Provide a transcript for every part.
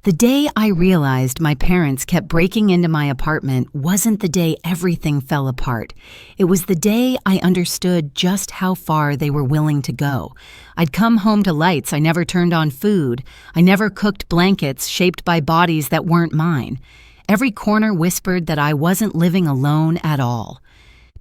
The day I realized my parents kept breaking into my apartment wasn't the day everything fell apart. It was the day I understood just how far they were willing to go. I'd come home to lights I never turned on food. I never cooked blankets shaped by bodies that weren't mine. Every corner whispered that I wasn't living alone at all.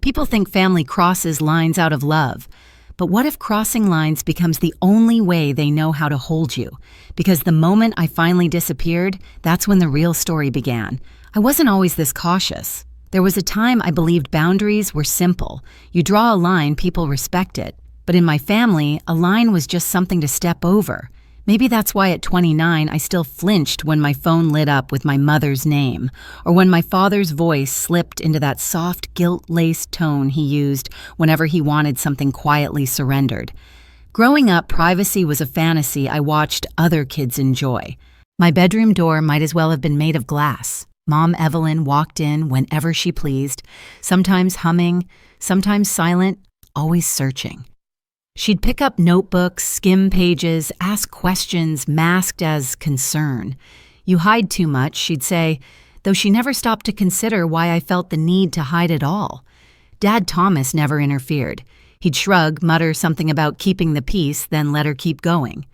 People think family crosses lines out of love. But what if crossing lines becomes the only way they know how to hold you? Because the moment I finally disappeared, that's when the real story began. I wasn't always this cautious. There was a time I believed boundaries were simple. You draw a line, people respect it. But in my family, a line was just something to step over. Maybe that's why at 29 I still flinched when my phone lit up with my mother's name, or when my father's voice slipped into that soft, guilt-laced tone he used whenever he wanted something quietly surrendered. Growing up, privacy was a fantasy I watched other kids enjoy. My bedroom door might as well have been made of glass. Mom Evelyn walked in whenever she pleased, sometimes humming, sometimes silent, always searching. She'd pick up notebooks, skim pages, ask questions masked as concern. "You hide too much," she'd say, though she never stopped to consider why I felt the need to hide at all. Dad Thomas never interfered. He'd shrug, mutter something about keeping the peace, then let her keep going.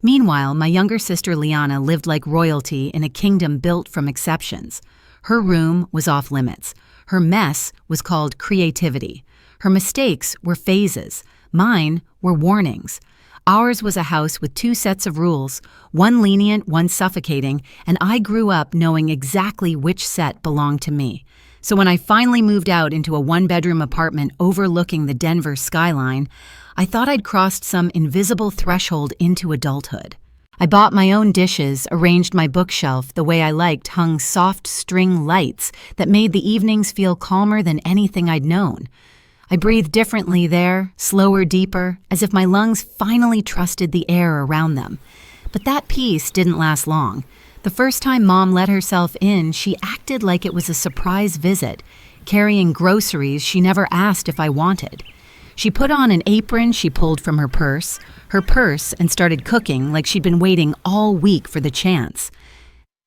Meanwhile, my younger sister Liana lived like royalty in a kingdom built from exceptions. Her room was off limits. Her mess was called creativity. Her mistakes were phases. Mine were warnings. Ours was a house with two sets of rules, one lenient, one suffocating, and I grew up knowing exactly which set belonged to me. So when I finally moved out into a one-bedroom apartment overlooking the Denver skyline, I thought I'd crossed some invisible threshold into adulthood. I bought my own dishes, arranged my bookshelf the way I liked, hung soft string lights that made the evenings feel calmer than anything I'd known. I breathed differently there, slower, deeper, as if my lungs finally trusted the air around them. But that peace didn't last long. The first time Mom let herself in, she acted like it was a surprise visit, carrying groceries she never asked if I wanted. She put on an apron she pulled from her purse, and started cooking like she'd been waiting all week for the chance.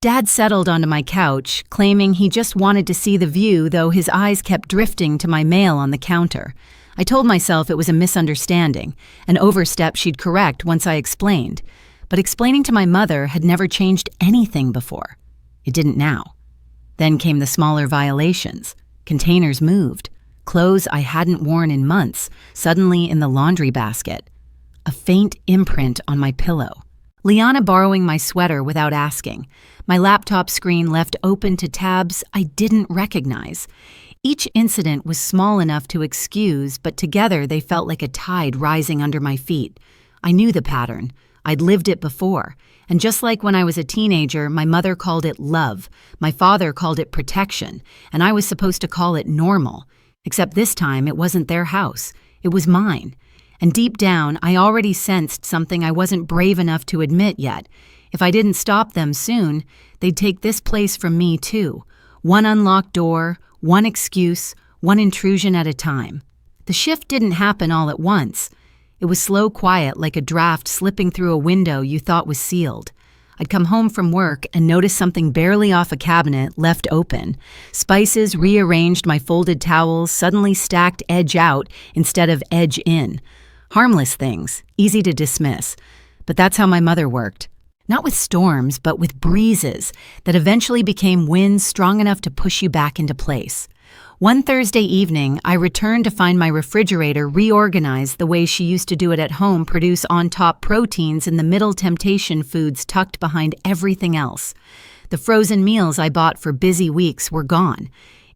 Dad settled onto my couch, claiming he just wanted to see the view, though his eyes kept drifting to my mail on the counter. I told myself it was a misunderstanding, an overstep she'd correct once I explained. But explaining to my mother had never changed anything before. It didn't now. Then came the smaller violations. Containers moved. Clothes I hadn't worn in months, suddenly in the laundry basket. A faint imprint on my pillow. Liana borrowing my sweater without asking. My laptop screen left open to tabs I didn't recognize. Each incident was small enough to excuse, but together they felt like a tide rising under my feet. I knew the pattern. I'd lived it before. And just like when I was a teenager, my mother called it love. My father called it protection. And I was supposed to call it normal. Except this time, it wasn't their house. It was mine. And deep down, I already sensed something I wasn't brave enough to admit yet. If I didn't stop them soon, they'd take this place from me too. One unlocked door, one excuse, one intrusion at a time. The shift didn't happen all at once. It was slow, quiet, like a draft slipping through a window you thought was sealed. I'd come home from work and notice something barely off a cabinet left open. Spices rearranged, my folded towels suddenly stacked edge out instead of edge in. Harmless things, easy to dismiss. But that's how my mother worked. Not with storms, but with breezes that eventually became winds strong enough to push you back into place. One Thursday evening, I returned to find my refrigerator reorganized the way she used to do it at home, produce on-top proteins in the middle temptation foods tucked behind everything else. The frozen meals I bought for busy weeks were gone.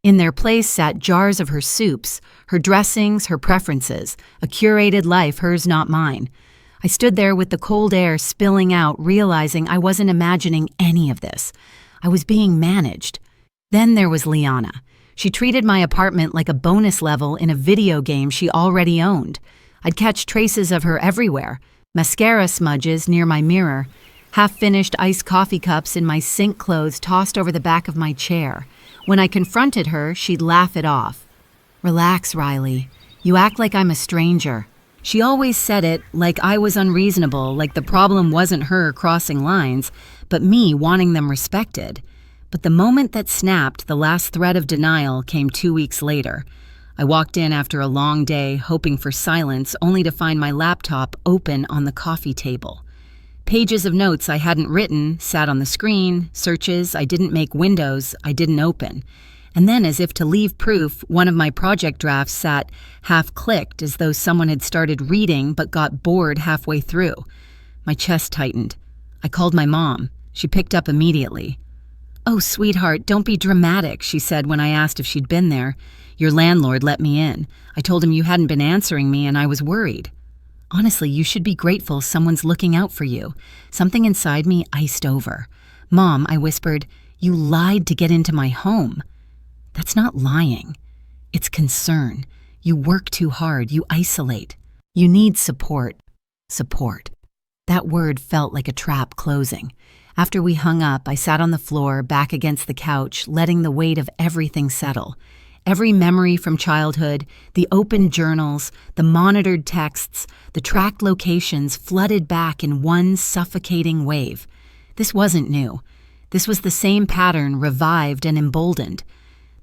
In their place sat jars of her soups, her dressings, her preferences, a curated life, hers not mine. I stood there with the cold air spilling out, realizing I wasn't imagining any of this. I was being managed. Then there was Liana. She treated my apartment like a bonus level in a video game she already owned. I'd catch traces of her everywhere, mascara smudges near my mirror, half-finished iced coffee cups in my sink clothes tossed over the back of my chair. When I confronted her, she'd laugh it off. "Relax, Riley. You act like I'm a stranger." She always said it like I was unreasonable, like the problem wasn't her crossing lines, but me wanting them respected. But the moment that snapped the last thread of denial came 2 weeks later. I walked in after a long day, hoping for silence, only to find my laptop open on the coffee table. Pages of notes I hadn't written sat on the screen, searches I didn't make, windows I didn't open. And then, as if to leave proof, one of my project drafts sat half-clicked, as though someone had started reading but got bored halfway through. My chest tightened. I called my mom. She picked up immediately. "Oh, sweetheart, don't be dramatic," she said when I asked if she'd been there. "Your landlord let me in. I told him you hadn't been answering me and I was worried." "Honestly, you should be grateful someone's looking out for you." Something inside me iced over. "Mom," I whispered, "you lied to get into my home." "That's not lying. It's concern. You work too hard. You isolate. You need support." Support. That word felt like a trap closing. After we hung up, I sat on the floor, back against the couch, letting the weight of everything settle. Every memory from childhood, the open journals, the monitored texts, the tracked locations flooded back in one suffocating wave. This wasn't new. This was the same pattern, revived and emboldened.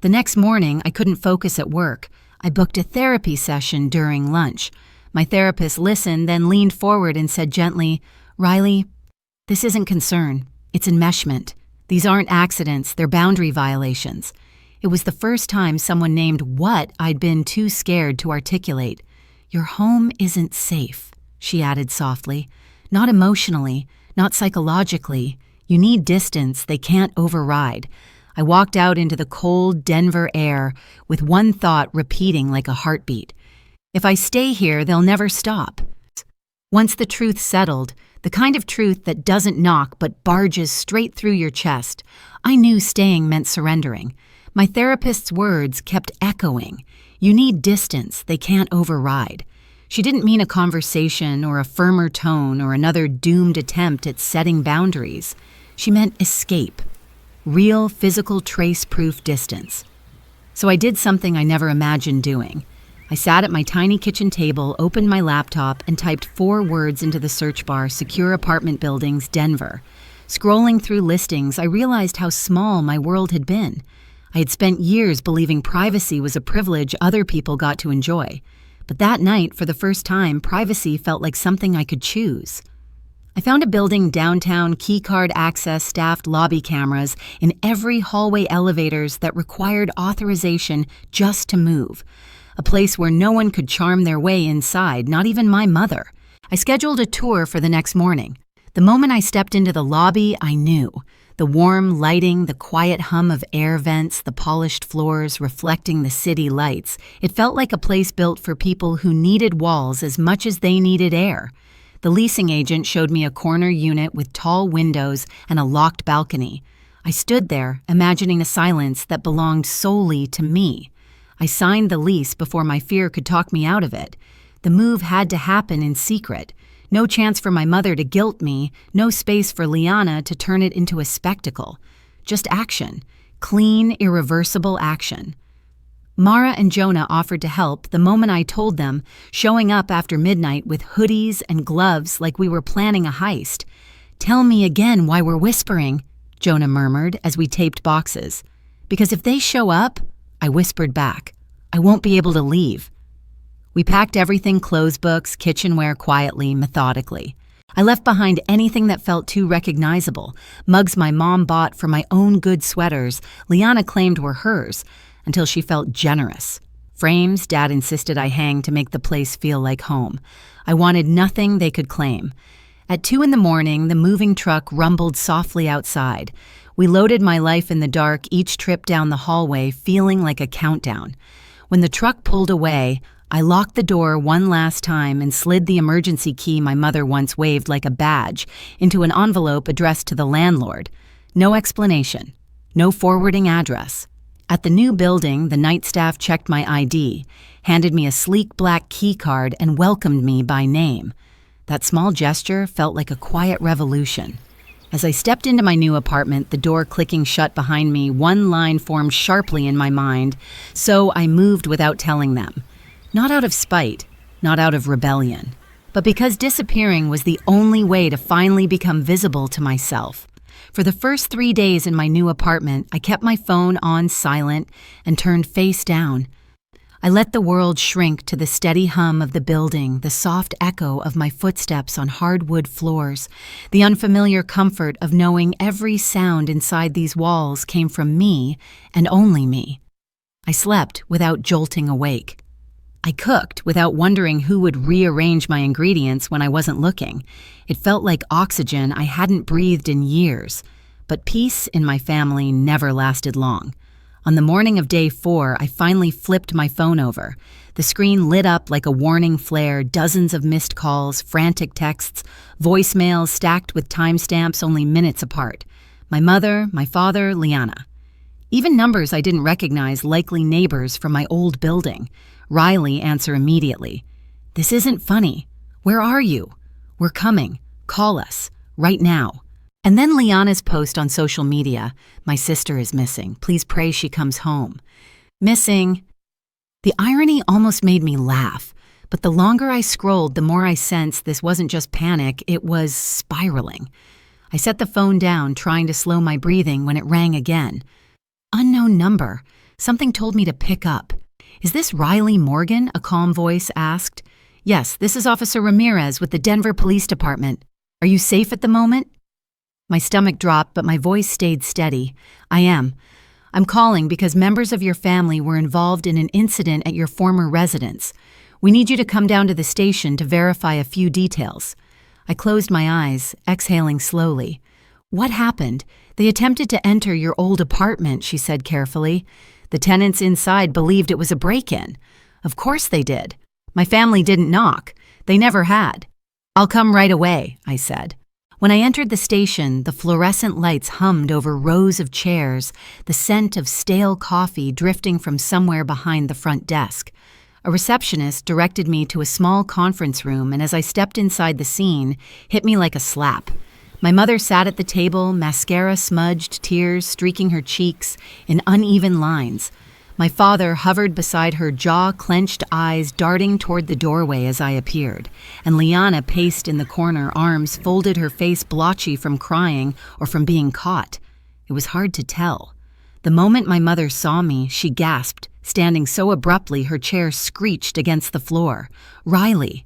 The next morning, I couldn't focus at work. I booked a therapy session during lunch. My therapist listened, then leaned forward and said gently, "Riley, this isn't concern. It's enmeshment. These aren't accidents. They're boundary violations." It was the first time someone named what I'd been too scared to articulate. "Your home isn't safe," she added softly. "Not emotionally, not psychologically. You need distance they can't override." I walked out into the cold Denver air with one thought repeating like a heartbeat. If I stay here, they'll never stop. Once the truth settled, the kind of truth that doesn't knock but barges straight through your chest, I knew staying meant surrendering. My therapist's words kept echoing. You need distance they can't override. She didn't mean a conversation or a firmer tone or another doomed attempt at setting boundaries. She meant escape. Real, physical, trace-proof distance. So I did something I never imagined doing. I sat at my tiny kitchen table, opened my laptop, and typed 4 words into the search bar: secure apartment buildings, Denver. Scrolling through listings, I realized how small my world had been. I had spent years believing privacy was a privilege other people got to enjoy. But that night, for the first time, privacy felt like something I could choose. I found a building downtown, keycard access, staffed lobby cameras in every hallway, elevators that required authorization just to move. A place where no one could charm their way inside, not even my mother. I scheduled a tour for the next morning. The moment I stepped into the lobby, I knew. The warm lighting, the quiet hum of air vents, the polished floors reflecting the city lights. It felt like a place built for people who needed walls as much as they needed air. The leasing agent showed me a corner unit with tall windows and a locked balcony. I stood there, imagining a silence that belonged solely to me. I signed the lease before my fear could talk me out of it. The move had to happen in secret. No chance for my mother to guilt me, no space for Liana to turn it into a spectacle. Just action. Clean, irreversible action. Mara and Jonah offered to help the moment I told them, showing up after midnight with hoodies and gloves like we were planning a heist. "Tell me again why we're whispering," Jonah murmured as we taped boxes. "Because if they show up," I whispered back, "I won't be able to leave." We packed everything, clothes, books, kitchenware, quietly, methodically. I left behind anything that felt too recognizable. Mugs my mom bought for my own good sweaters, Liana claimed were hers, until she felt generous. Frames Dad insisted I hang to make the place feel like home. I wanted nothing they could claim. At 2 a.m, the moving truck rumbled softly outside. We loaded my life in the dark, each trip down the hallway feeling like a countdown. When the truck pulled away, I locked the door one last time and slid the emergency key my mother once waved like a badge into an envelope addressed to the landlord. No explanation. No forwarding address. At the new building, the night staff checked my ID, handed me a sleek black key card, and welcomed me by name. That small gesture felt like a quiet revolution. As I stepped into my new apartment, the door clicking shut behind me, one line formed sharply in my mind, so I moved without telling them. Not out of spite, not out of rebellion, but because disappearing was the only way to finally become visible to myself. For the first 3 days in my new apartment, I kept my phone on silent and turned face down. I let the world shrink to the steady hum of the building, the soft echo of my footsteps on hardwood floors, the unfamiliar comfort of knowing every sound inside these walls came from me and only me. I slept without jolting awake. I cooked without wondering who would rearrange my ingredients when I wasn't looking. It felt like oxygen I hadn't breathed in years. But peace in my family never lasted long. On the morning of day 4, I finally flipped my phone over. The screen lit up like a warning flare, dozens of missed calls, frantic texts, voicemails stacked with timestamps only minutes apart. My mother, my father, Liana. Even numbers I didn't recognize, likely neighbors from my old building. Riley answer immediately. "This isn't funny. Where are you? We're coming. Call us. Right now." And then Liana's post on social media. "My sister is missing. Please pray she comes home." Missing. The irony almost made me laugh. But the longer I scrolled, the more I sensed this wasn't just panic, it was spiraling. I set the phone down, trying to slow my breathing when it rang again. Unknown number. Something told me to pick up. "Is this Riley Morgan?" a calm voice asked. "Yes, this is Officer Ramirez with the Denver Police Department. Are you safe at the moment?" My stomach dropped, but my voice stayed steady. "I am. I'm calling because members of your family were involved in an incident at your former residence. We need you to come down to the station to verify a few details." I closed my eyes, exhaling slowly. "What happened? They attempted to enter your old apartment," she said carefully. "The tenants inside believed it was a break-in." "Of course they did. My family didn't knock. They never had." "I'll come right away," I said. When I entered the station, the fluorescent lights hummed over rows of chairs, the scent of stale coffee drifting from somewhere behind the front desk. A receptionist directed me to a small conference room, and as I stepped inside, the scene hit me like a slap. My mother sat at the table, mascara-smudged, tears streaking her cheeks in uneven lines. My father hovered beside her, jaw-clenched eyes darting toward the doorway as I appeared, and Liana paced in the corner, arms folded, her face blotchy from crying or from being caught. It was hard to tell. The moment my mother saw me, she gasped, standing so abruptly her chair screeched against the floor. "Riley!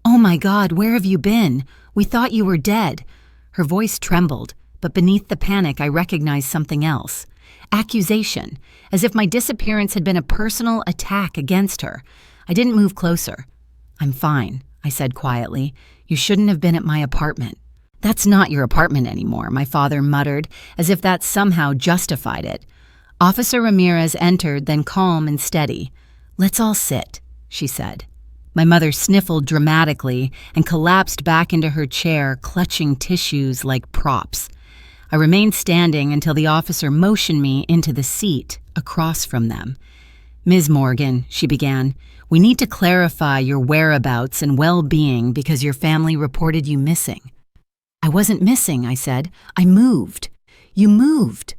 Oh my God, where have you been? We thought you were dead." Her voice trembled, but beneath the panic I recognized something else. Accusation, as if my disappearance had been a personal attack against her. I didn't move closer. "I'm fine," I said quietly. "You shouldn't have been at my apartment." "That's not your apartment anymore," my father muttered, as if that somehow justified it. Officer Ramirez entered, then calm and steady. "Let's all sit," she said. My mother sniffled dramatically and collapsed back into her chair, clutching tissues like props. I remained standing until the officer motioned me into the seat across from them. "Ms. Morgan," she began, "we need to clarify your whereabouts and well-being because your family reported you missing." "I wasn't missing," I said. "I moved." "You moved."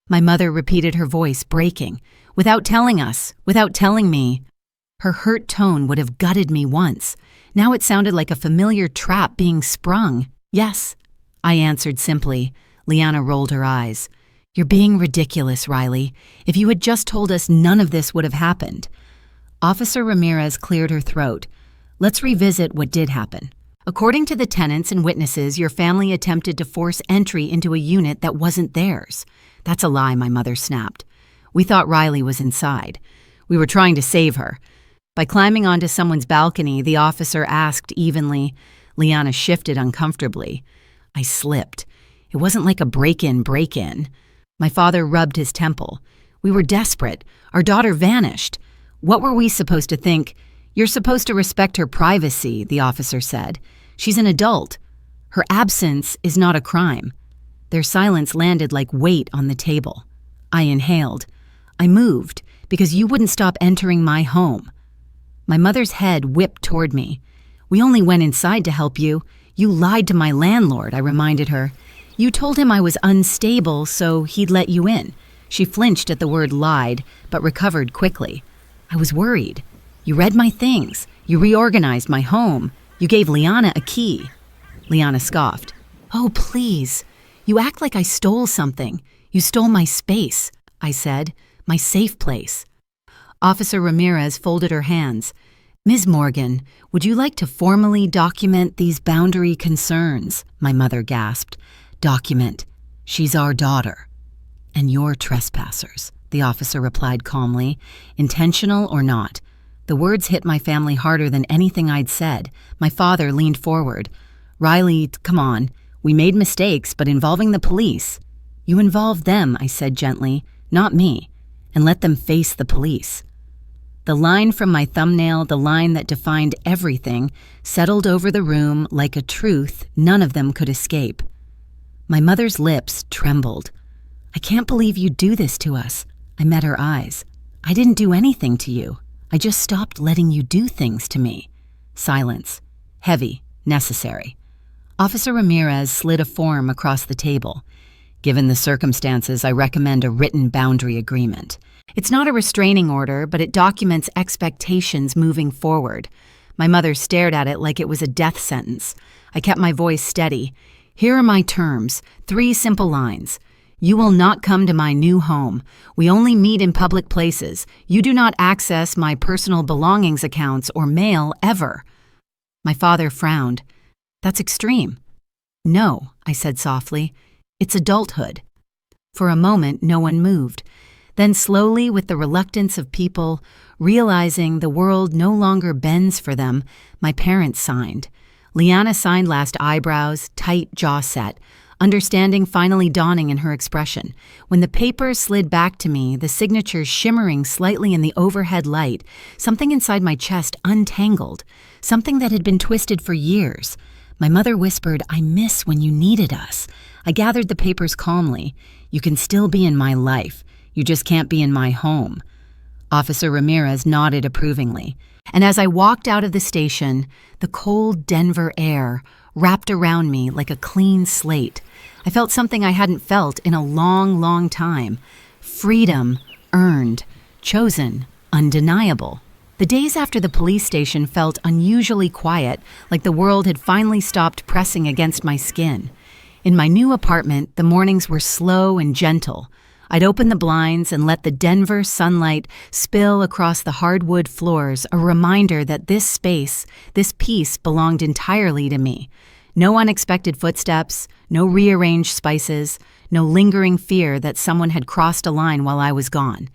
My mother repeated, her voice breaking. "Without telling us, without telling me." Her hurt tone would have gutted me once. Now it sounded like a familiar trap being sprung. "Yes," I answered simply. Liana rolled her eyes. "You're being ridiculous, Riley. If you had just told us, none of this would have happened." Officer Ramirez cleared her throat. "Let's revisit what did happen. According to the tenants and witnesses, your family attempted to force entry into a unit that wasn't theirs." "That's a lie," my mother snapped. "We thought Riley was inside. We were trying to save her." By climbing onto someone's balcony, the officer asked evenly. Liana shifted uncomfortably. I slipped. It wasn't like a break-in. My father rubbed his temple. "We were desperate. Our daughter vanished. What were we supposed to think?" "You're supposed to respect her privacy," the officer said. "She's an adult. Her absence is not a crime." Their silence landed like weight on the table. I inhaled. "I moved because you wouldn't stop entering my home." My mother's head whipped toward me. "We only went inside to help you. You lied to my landlord," I reminded her. "You told him I was unstable, so he'd let you in." She flinched at the word lied, but recovered quickly. "I was worried. You read my things. You reorganized my home. You gave Liana a key." Liana scoffed. "Oh, please. You act like I stole something. You stole my space, I said, my safe place. Officer Ramirez folded her hands. Ms. Morgan, would you like to formally document these boundary concerns? My mother gasped. Document. She's our daughter. And you're trespassers, the officer replied calmly, intentional or not. The words hit my family harder than anything I'd said. My father leaned forward. Riley, come on. We made mistakes, but involving the police. You involved them, I said gently, not me, and let them face the police. The line from my thumbnail, the line that defined everything, settled over the room like a truth none of them could escape. My mother's lips trembled. I can't believe you do this to us. I met her eyes. I didn't do anything to you. I just stopped letting you do things to me. Silence. Heavy. Necessary. Officer Ramirez slid a form across the table. Given the circumstances, I recommend a written boundary agreement. It's not a restraining order, but it documents expectations moving forward. My mother stared at it like it was a death sentence. I kept my voice steady. Here are my terms, 3 simple lines. You will not come to my new home. We only meet in public places. You do not access my personal belongings accounts or mail ever. My father frowned. That's extreme. No, I said softly. It's adulthood. For a moment, no one moved. Then slowly, with the reluctance of people, realizing the world no longer bends for them, my parents signed. Liana signed last, eyebrows, tight jaw set, understanding finally dawning in her expression. When the paper slid back to me, the signature shimmering slightly in the overhead light, something inside my chest untangled, something that had been twisted for years. My mother whispered, I miss when you needed us. I gathered the papers calmly. You can still be in my life. You just can't be in my home. Officer Ramirez nodded approvingly. And as I walked out of the station, the cold Denver air wrapped around me like a clean slate. I felt something I hadn't felt in a long, long time. Freedom, earned, chosen, undeniable. The days after the police station felt unusually quiet, like the world had finally stopped pressing against my skin. In my new apartment, the mornings were slow and gentle. I'd open the blinds and let the Denver sunlight spill across the hardwood floors, a reminder that this space, this peace belonged entirely to me. No unexpected footsteps, no rearranged spices, no lingering fear that someone had crossed a line while I was gone.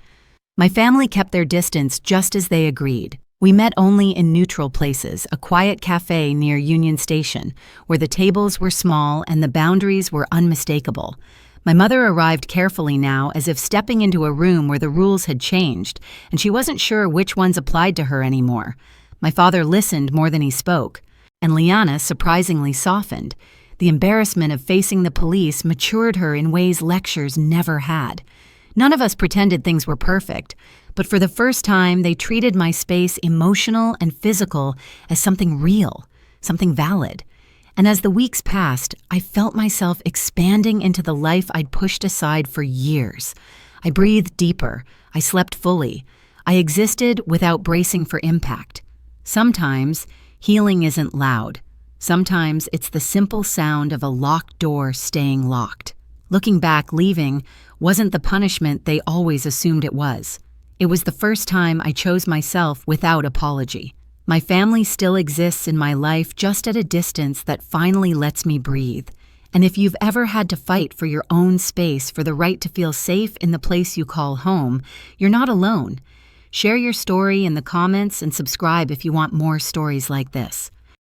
My family kept their distance just as they agreed. We met only in neutral places, a quiet cafe near Union Station, where the tables were small and the boundaries were unmistakable. My mother arrived carefully now, as if stepping into a room where the rules had changed, and she wasn't sure which ones applied to her anymore. My father listened more than he spoke, and Liana surprisingly softened. The embarrassment of facing the police matured her in ways lectures never had. None of us pretended things were perfect, but for the first time they treated my space, emotional and physical, as something real, something valid. And as the weeks passed, I felt myself expanding into the life I'd pushed aside for years. I breathed deeper. I slept fully. I existed without bracing for impact. Sometimes, healing isn't loud. Sometimes it's the simple sound of a locked door staying locked. Looking back, leaving wasn't the punishment they always assumed it was. It was the first time I chose myself without apology. My family still exists in my life, just at a distance that finally lets me breathe. And if you've ever had to fight for your own space, for the right to feel safe in the place you call home, you're not alone. Share your story in the comments and subscribe if you want more stories like this.